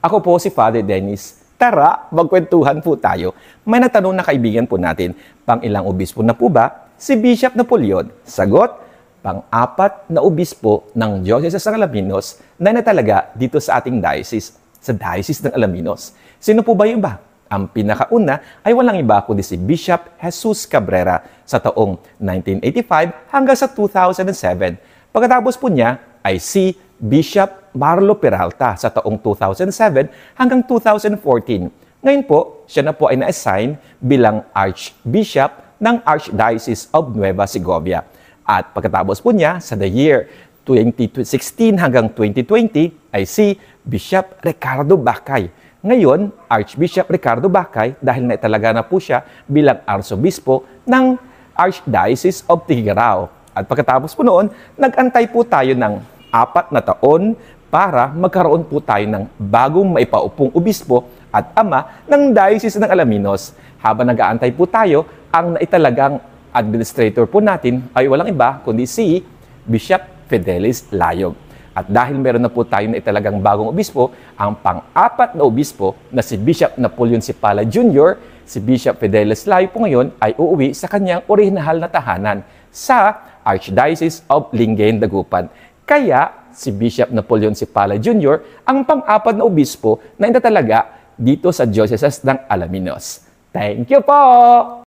Ako po si Father Dennis. Tara, magkwentuhan po tayo. May natanong na kaibigan po natin, pang ilang obispo na po ba si Bishop Napoleon? Sagot, pang-apat na obispo ng Diocese ng Alaminos na natalaga dito sa ating diocese, sa Diocese ng Alaminos. Sino po ba yung iba? Ang pinakauna ay walang iba kundi si Bishop Jesus Cabrera sa taong 1985 hanggang sa 2007. Pagkatapos po niya ay si Bishop Marlo Peralta sa taong 2007 hanggang 2014. Ngayon po, siya na po ay na-assign bilang Archbishop ng Archdiocese of Nueva Segovia. At pagkatapos po niya sa the year 2016 hanggang 2020 ay si Bishop Ricardo Bacay. Ngayon, Archbishop Ricardo Bacay dahil naitalaga na po siya bilang Arsobispo ng Archdiocese of Tigirao. At pagkatapos po noon, nag-antay po tayo ng 4 na taon para magkaroon po tayo ng bagong maipaupong obispo at ama ng Diocese ng Alaminos. Habang nag-aantay po tayo, ang naitalagang administrator po natin ay walang iba kundi si Bishop Fidelis Layog. At dahil meron na po tayo na italagang bagong obispo, ang pang-4 na obispo na si Bishop Napoleon Sipala Jr., si Bishop Fidelis Layog po ngayon ay uuwi sa kanyang orihinal na tahanan sa Archdiocese of Lingayen, Dagupan. Kaya si Bishop Napoleon Sipala Jr. ang pang-4 na obispo na inatalaga dito sa Diocese ng Alaminos. Thank you po!